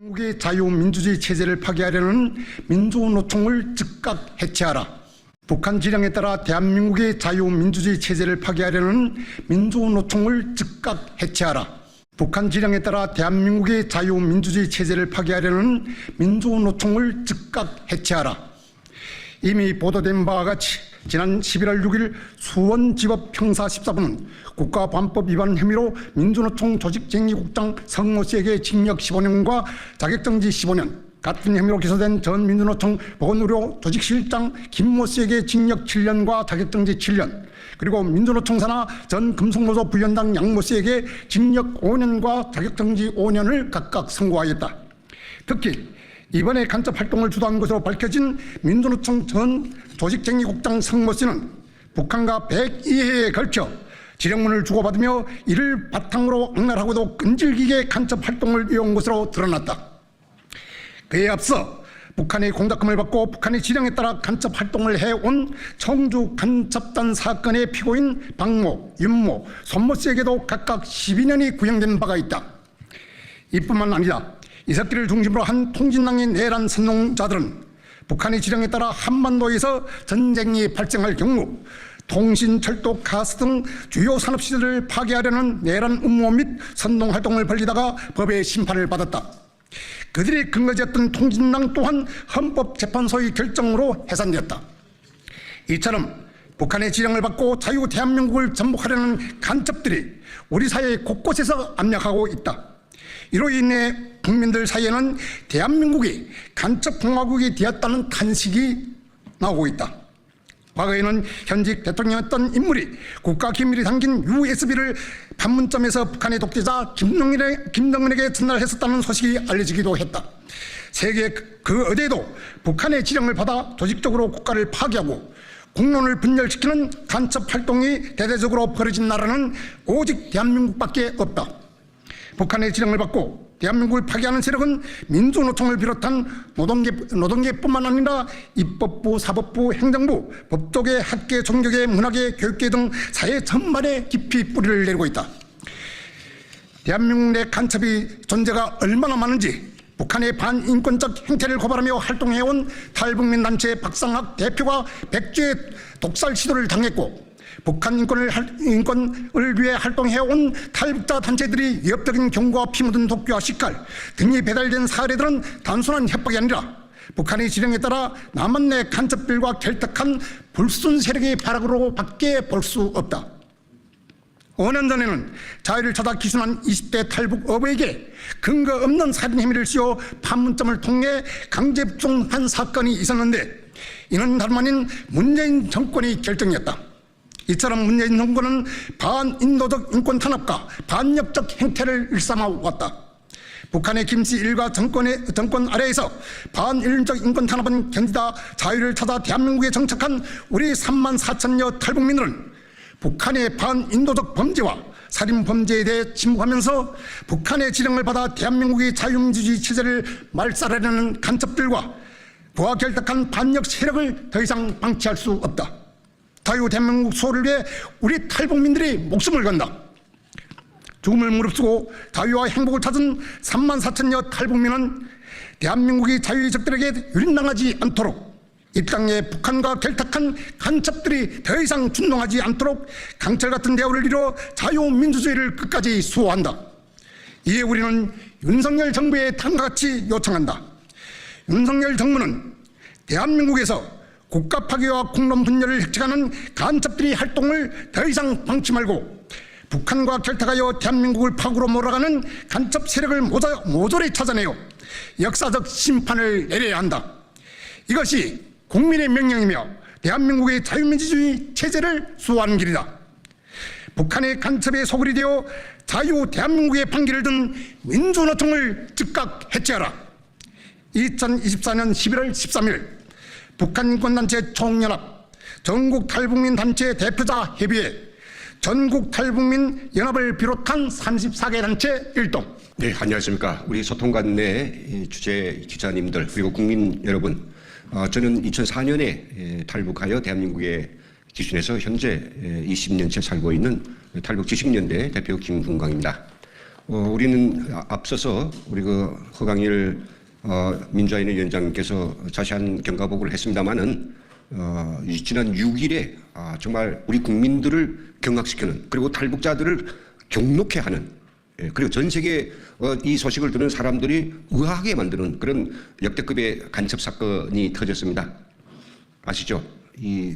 한국의 자유민주주의 체제를 파괴하려는 민주노총을 즉각 해체하라. 북한 지령에 따라 대한민국의 자유민주주의 체제를 파괴하려는 민주노총을 즉각 해체하라. 북한 지령에 따라 대한민국의 자유민주주의 체제를 파괴하려는 민주노총을 즉각 해체하라. 이미 보도된 바와 같이 지난 11월 6일 수원지법 형사 14부는 국가보안법 위반 혐의로 민주노총 조직쟁의국장 성모 씨에게 징역 15년과 자격정지 15년, 같은 혐의로 기소된 전 민주노총 보건의료 조직실장 김모 씨에게 징역 7년과 자격정지 7년, 그리고 민주노총 산하 전 금속노조 부위원장 양모 씨에게 징역 5년과 자격정지 5년을 각각 선고하였다. 특히 이번에 간첩 활동을 주도한 것으로 밝혀진 민주노총 전 조직쟁의국장 성모 씨는 북한과 102회에 걸쳐 지령문을 주고받으며 이를 바탕으로 악랄하고도 끈질기게 간첩 활동을 이어온 것으로 드러났다. 그에 앞서 북한의 공작금을 받고 북한의 지령에 따라 간첩 활동을 해온 청주 간첩단 사건의 피고인 박모, 윤모, 손모 씨에게도 각각 12년이 구형된 바가 있다. 이뿐만 아니라 이석기를 중심으로 한 통진당의 내란 선동자들은 북한의 지령에 따라 한반도에서 전쟁이 발생할 경우 통신, 철도, 가스 등 주요 산업시설을 파괴하려는 내란 음모 및 선동활동을 벌이다가 법의 심판을 받았다. 그들의 근거지였던 통진당 또한 헌법재판소의 결정으로 해산되었다. 이처럼 북한의 지령을 받고 자유 대한민국을 전복하려는 간첩들이 우리 사회 곳곳에서 압력하고 있다. 이로 인해 국민들 사이에는 대한민국이 간첩공화국이 되었다는 탄식이 나오고 있다. 과거에는 현직 대통령이었던 인물이 국가기밀이 담긴 USB를 판문점에서 북한의 독재자 김정은에게 전달했었다는 소식이 알려지기도 했다. 세계 그 어디에도 북한의 지령을 받아 조직적으로 국가를 파괴하고 국론을 분열시키는 간첩 활동이 대대적으로 벌어진 나라는 오직 대한민국밖에 없다. 북한의 지령을 받고 대한민국을 파괴하는 세력은 민주노총을 비롯한 노동계뿐만 아니라 입법부, 사법부, 행정부, 법조계, 학계, 종교계, 문화계, 교육계 등 사회 전반에 깊이 뿌리를 내리고 있다. 대한민국 내 간첩이 존재가 얼마나 많은지 북한의 반인권적 행태를 고발하며 활동해온 탈북민 단체 박상학 대표가 백주의 독살 시도를 당했고, 북한 인권을 위해 활동해온 탈북자 단체들이 위협적인 경고와 피 묻은 도끼와 식칼 등이 배달된 사례들은 단순한 협박이 아니라 북한의 지령에 따라 남한 내 간첩들과 결탁한 불순 세력의 발악으로 밖에 볼 수 없다. 5년 전에는 자유를 찾아 기순한 20대 탈북 어부에게 근거 없는 살인 혐의를 씌워 판문점을 통해 강제 북송한 사건이 있었는데, 이는 다름 아닌 문재인 정권의 결정이었다. 이처럼 문재인 정권은 반인도적 인권 탄압과 반역적 행태를 일삼아왔다. 북한의 김씨 일가 정권 아래에서 반인륜적 인권 탄압은 견디다 자유를 찾아 대한민국에 정착한 우리 3만 4천여 탈북민들은 북한의 반인도적 범죄와 살인 범죄에 대해 침묵하면서 북한의 지령을 받아 대한민국의 자유민주주의 체제를 말살하려는 간첩들과 그와 결탁한 반역 세력을 더 이상 방치할 수 없다. 자유 대한민국 수호를 위해 우리 탈북민들이 목숨을 건다. 죽음을 무릅쓰고 자유와 행복을 찾은 3만 4천여 탈북민은 대한민국이 자유의 적들에게 유린당하지 않도록, 이 땅에 북한과 결탁한 간첩들이 더 이상 준동하지 않도록 강철 같은 대우를 이뤄 자유민주주의를 끝까지 수호한다. 이에 우리는 윤석열 정부에 다음과 같이 요청한다. 윤석열 정부는 대한민국에서 국가 파괴와 국론 분열을 획책하는 간첩들의 활동을 더 이상 방치 말고 북한과 결탁하여 대한민국을 파국으로 몰아가는 간첩 세력을 모조리 찾아내어 역사적 심판을 내려야 한다. 이것이 국민의 명령이며 대한민국의 자유민주주의 체제를 수호하는 길이다. 북한의 간첩에 소굴이 되어 자유 대한민국의 반기를 든 민주노총을 즉각 해체하라. 2024년 11월 13일 북한 인권단체 총연합, 전국 탈북민 단체 대표자 협의회, 전국 탈북민 연합을 비롯한 34개 단체 일동. 네, 안녕하십니까. 우리 소통관 내 주재 기자님들 그리고 국민 여러분, 저는 2004년에 탈북하여 대한민국의 기준에서 현재 20년째 살고 있는 탈북 지식연대 대표 김군광입니다. 우리는 앞서서 우리 그 허강일 민주화인의 위원장께서 자세한 경과보고를 했습니다마는 지난 6일에 정말 우리 국민들을 경악시키는 그리고 탈북자들을 경록해 하는 그리고 전 세계 이 소식을 듣는 사람들이 의아하게 만드는 그런 역대급의 간첩 사건이 터졌습니다. 아시죠? 이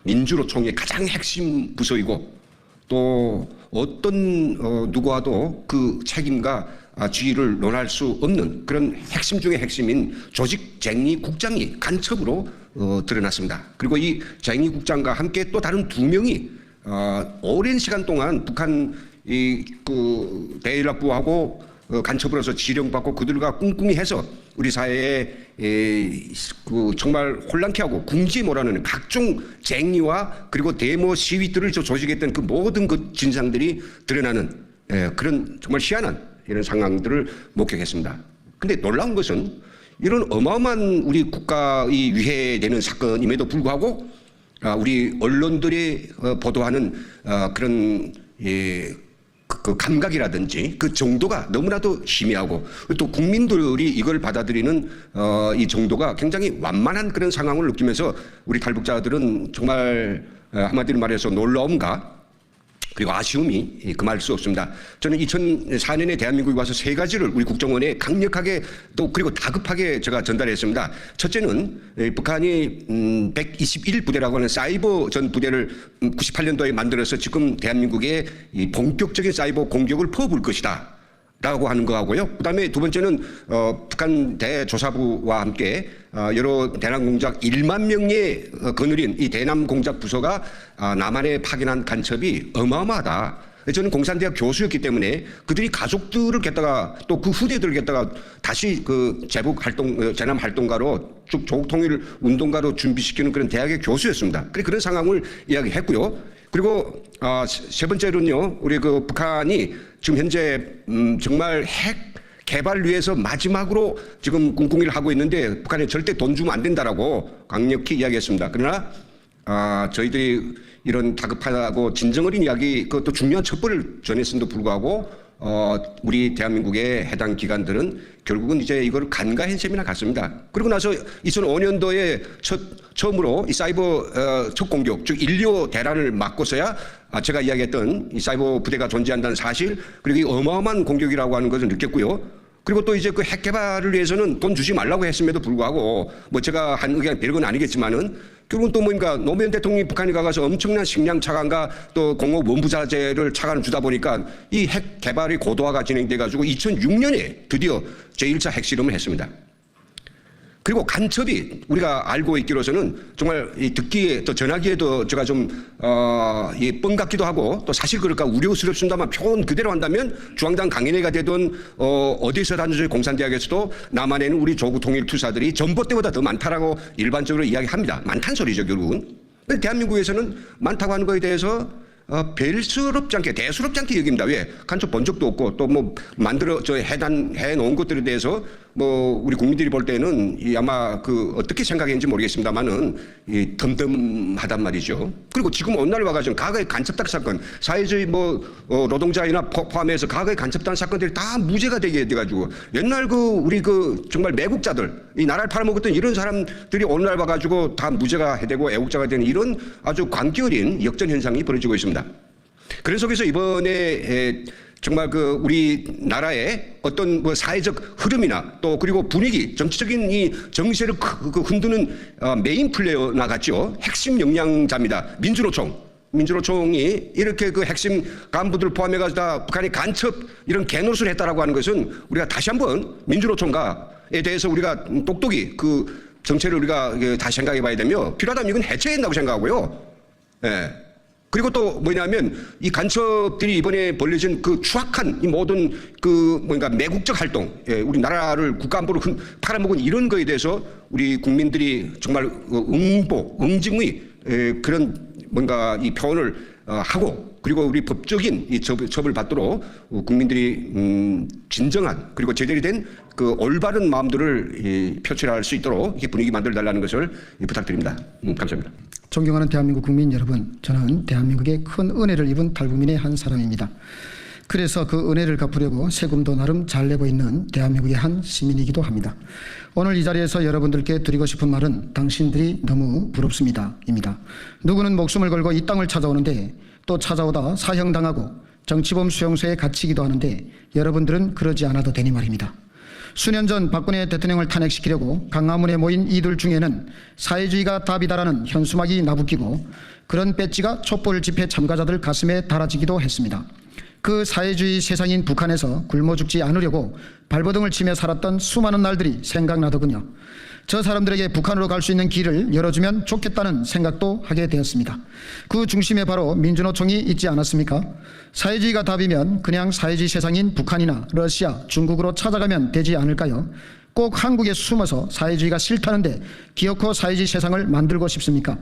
민주노총의 가장 핵심 부서이고 또 어떤 누구와도 그 책임과 지위를 논할 수 없는 그런 핵심 중의 핵심인 조직쟁의 국장이 간첩으로 드러났습니다. 그리고 이 쟁의 국장과 함께 또 다른 2명이 오랜 시간 동안 북한 그 대연락부하고 간첩으로서 지령받고 그들과 꿍꿍이 해서 우리 사회에 그 정말 혼란케 하고 궁지에 몰아넣는 각종 쟁의와 그리고 데모 시위들을 조직했던 그 모든 그 진상들이 드러나는 그런 정말 희한한 이런 상황들을 목격했습니다. 근데 놀라운 것은 이런 어마어마한 우리 국가의 위해되는 사건임에도 불구하고 우리 언론들이 보도하는 그런 그 감각이라든지 그 정도가 너무나도 희미하고 또 국민들이 이걸 받아들이는 이 정도가 굉장히 완만한 그런 상황을 느끼면서 우리 탈북자들은 정말 한마디로 말해서 놀라움과 그리고 아쉬움이 금할 수 없습니다. 저는 2004년에 대한민국에 와서 3가지를 우리 국정원에 강력하게 또 그리고 다급하게 제가 전달했습니다. 첫째는 북한이 121부대라고 하는 사이버 전 부대를 98년도에 만들어서 지금 대한민국에 이 본격적인 사이버 공격을 퍼부을 것이다. 라고 하는 거하고요. 그다음에 2번째는 북한 대조사부와 함께 여러 대남 공작 1만 명에 거느린 이 대남 공작 부서가 남한에 파견한 간첩이 어마어마하다. 저는 공산대학 교수였기 때문에 그들이 가족들을 갖다가 또 그 후대들을 갖다가 다시 그 제북 활동, 제남 활동가로 쭉 조국 통일 운동가로 준비시키는 그런 대학의 교수였습니다. 그런 상황을 이야기했고요. 그리고 세 번째로는요, 우리 그 북한이 지금 현재 정말 핵 개발을 위해서 마지막으로 지금 꿍꿍이를 하고 있는데 북한에 절대 돈 주면 안 된다라고 강력히 이야기했습니다. 그러나 저희들이 이런 다급하고 진정 어린 이야기, 그것도 중요한 첩보를 전했음에도 불구하고 우리 대한민국의 해당 기관들은 결국은 이제 이걸 간과한 셈이나 같습니다. 그리고 나서 2005년도에 처음으로 이 사이버 첫 공격, 즉 1.25 대란을 막고서야 제가 이야기했던 이 사이버 부대가 존재한다는 사실, 그리고 이 어마어마한 공격이라고 하는 것을 느꼈고요. 그리고 또 이제 그 핵 개발을 위해서는 돈 주지 말라고 했음에도 불구하고 뭐 제가 한 의견이 별건 아니겠지만은 결국은 또 뭔가 노무현 대통령이 북한에 가서 엄청난 식량 차관과 또 공업 원부자재를 차관을 주다 보니까 이 핵 개발의 고도화가 진행돼 가지고 2006년에 드디어 제1차 핵실험을 했습니다. 그리고 간첩이 우리가 알고 있기로서는 정말 듣기에 또 전하기에도 제가 좀 뻥 같기도 하고 또 사실 그럴까 우려스럽습니다만 표현 그대로 한다면 중앙당 강인회가 되던 어디서라든지 공산대학에서도 남한에는 우리 조국 통일 투사들이 전봇대보다 더 많다라고 일반적으로 이야기합니다. 많다는 소리죠 결국은. 근데 대한민국에서는 많다고 하는 거에 대해서 별스럽지 않게 대수롭지 않게 여깁니다. 왜? 간첩 본 적도 없고 또 뭐 만들어 해 놓은 것들에 대해서 뭐 우리 국민들이 볼 때는 아마 그 어떻게 생각했는지 모르겠습니다만은 덤덤하단 말이죠. 그리고 지금 오늘 와가지고 과거의 간첩단 사건, 사회주의 뭐 노동자이나 포함해서 과거의 간첩단 사건들이 다 무죄가 되게 돼가지고 옛날 그 우리 그 정말 매국자들 이 나라를 팔아먹었던 이런 사람들이 오늘날 와가지고 다 무죄가 되고 애국자가 되는 이런 아주 광기어린 역전 현상이 벌어지고 있습니다. 그런 속에서 이번에 정말 그 우리나라의 어떤 뭐 사회적 흐름이나 또 그리고 분위기, 정치적인 이 정세를 흔드는 메인 플레이어 나갔죠. 핵심 역량자입니다. 민주노총이 이렇게 그 핵심 간부들을 포함해가지고 다 북한이 간첩 이런 개노릇을 했다라고 하는 것은 우리가 다시 한번 민주노총과에 대해서 우리가 똑똑히 그 정체를 우리가 다시 생각해 봐야 되며 필요하다면 이건 해체해야 된다고 생각하고요. 예. 그리고 또 뭐냐면 이 간첩들이 이번에 벌려진 그 추악한 이 모든 그 뭔가 매국적 활동, 우리 나라를 국가 안보를 팔아먹은 이런 거에 대해서 우리 국민들이 정말 응징의 그런 뭔가 이 표현을 하고 그리고 우리 법적인 이 처벌 받도록 국민들이 진정한 그리고 제대로 된 그 올바른 마음들을 표출할 수 있도록 이렇게 분위기 만들어 달라는 것을 부탁드립니다. 감사합니다. 존경하는 대한민국 국민 여러분, 저는 대한민국의 큰 은혜를 입은 탈북민의 한 사람입니다. 그래서 그 은혜를 갚으려고 세금도 나름 잘 내고 있는 대한민국의 한 시민이기도 합니다. 오늘 이 자리에서 여러분들께 드리고 싶은 말은 당신들이 너무 부럽습니다 입니다. 누구는 목숨을 걸고 이 땅을 찾아오는데 또 찾아오다 사형당하고 정치범 수용소에 갇히기도 하는데 여러분들은 그러지 않아도 되니 말입니다. 수년 전 박근혜 대통령을 탄핵시키려고 광화문에 모인 이들 중에는 사회주의가 답이다라는 현수막이 나부끼고 그런 배지가 촛불 집회 참가자들 가슴에 달아지기도 했습니다. 그 사회주의 세상인 북한에서 굶어 죽지 않으려고 발버둥을 치며 살았던 수많은 날들이 생각나더군요. 저 사람들에게 북한으로 갈 수 있는 길을 열어주면 좋겠다는 생각도 하게 되었습니다. 그 중심에 바로 민주노총이 있지 않았습니까? 사회주의가 답이면 그냥 사회주의 세상인 북한이나 러시아, 중국으로 찾아가면 되지 않을까요? 꼭 한국에 숨어서 사회주의가 싫다는데 기어코 사회주의 세상을 만들고 싶습니까?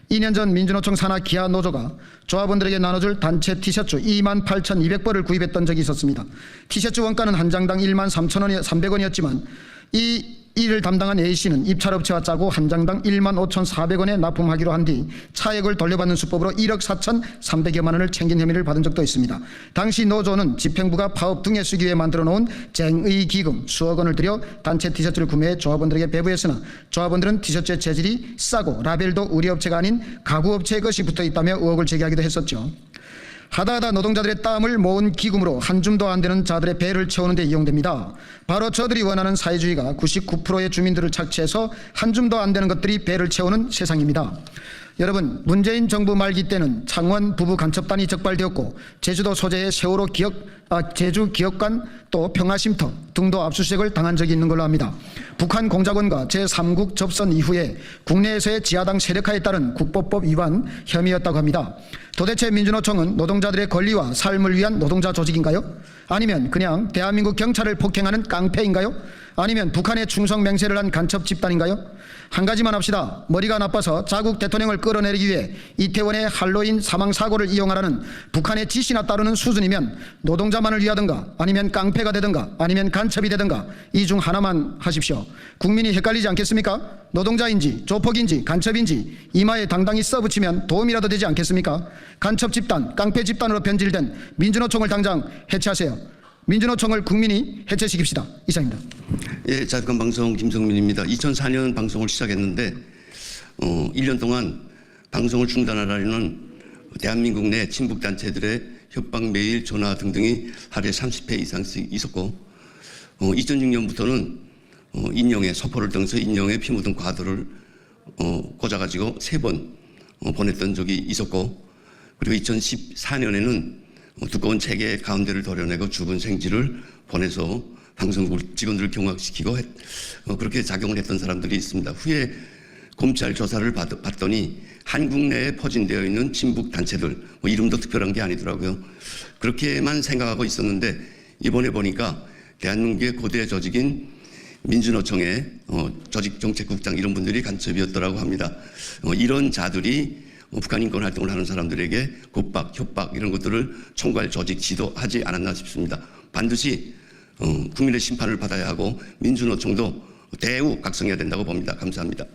2년 전 민주노총 산하 기하 노조가 조합원들에게 나눠줄 단체 티셔츠 28,200벌을 구입했던 적이 있었습니다. 티셔츠 원가는 한 장당 13,300원이었지만 이 일을 담당한 A씨는 입찰업체와 짜고 한 장당 15,400원에 납품하기로 한 뒤 차액을 돌려받는 수법으로 1억 4,300여만 원을 챙긴 혐의를 받은 적도 있습니다. 당시 노조는 집행부가 파업 등에 쓰기 위해 만들어 놓은 쟁의 기금 수억 원을 들여 단체 티셔츠를 구매해 조합원들에게 배부했으나 조합원들은 티셔츠의 재질이 싸고 라벨도 우리 업체가 아닌 가구업체의 것이 붙어있다며 의혹을 제기하기도 했었죠. 하다하다 노동자들의 땀을 모은 기금으로 한 줌도 안 되는 자들의 배를 채우는 데 이용됩니다. 바로 저들이 원하는 사회주의가 99%의 주민들을 착취해서 한 줌도 안 되는 것들이 배를 채우는 세상입니다. 여러분, 문재인 정부 말기 때는 창원 부부 간첩단이 적발되었고 제주도 소재의 세월호 제주 기업관 또 평화쉼터 등도 압수수색을 당한 적이 있는 걸로 압니다. 북한 공작원과 제3국 접선 이후에 국내에서의 지하당 세력화에 따른 국보법 위반 혐의였다고 합니다. 도대체 민주노총은 노동자들의 권리와 삶을 위한 노동자 조직인가요? 아니면 그냥 대한민국 경찰을 폭행하는 깡패인가요? 아니면 북한에 충성 맹세를 한 간첩 집단인가요? 한 가지만 합시다. 머리가 나빠서 자국 대통령을 끌어내리기 위해 이태원의 할로윈 사망사고를 이용하라는 북한의 지시나 따르는 수준이면 노동자만을 위하든가 아니면 깡패가 되든가 아니면 간첩이 되든가 이 중 하나만 하십시오. 국민이 헷갈리지 않겠습니까? 노동자인지 조폭인지 간첩인지 이마에 당당히 써붙이면 도움이라도 되지 않겠습니까? 간첩 집단, 깡패 집단으로 변질된 민주노총을 당장 해체하세요. 민주노총을 국민이 해체시킵시다. 이상입니다. 예, 자유한국당 김성민입니다. 2004년 방송을 시작했는데 1년 동안 방송을 중단하라는 대한민국 내 친북단체들의 협박, 메일, 전화 등등이 하루에 30회 이상씩 있었고 2006년부터는 인용에 서포를 통해서 인용에 피 묻은 과도를 꽂아가지고 3번 보냈던 적이 있었고 그리고 2014년에는 두꺼운 책에 가운데를 도려내고 죽은 생지를 보내서 방송국 직원들을 경악시키고 그렇게 작용을 했던 사람들이 있습니다. 후에 검찰 조사를 받더니 한국 내에 포진되어 있는 친북 단체들 이름도 특별한 게 아니더라고요. 그렇게만 생각하고 있었는데 이번에 보니까 대한민국의 고대 조직인 민주노총의 조직정책국장 이런 분들이 간첩이었더라고 합니다. 이런 자들이 북한 인권 활동을 하는 사람들에게 겁박, 협박 이런 것들을 총괄 조직 지도하지 않았나 싶습니다. 반드시 국민의 심판을 받아야 하고 민주노총도 대우 각성해야 된다고 봅니다. 감사합니다.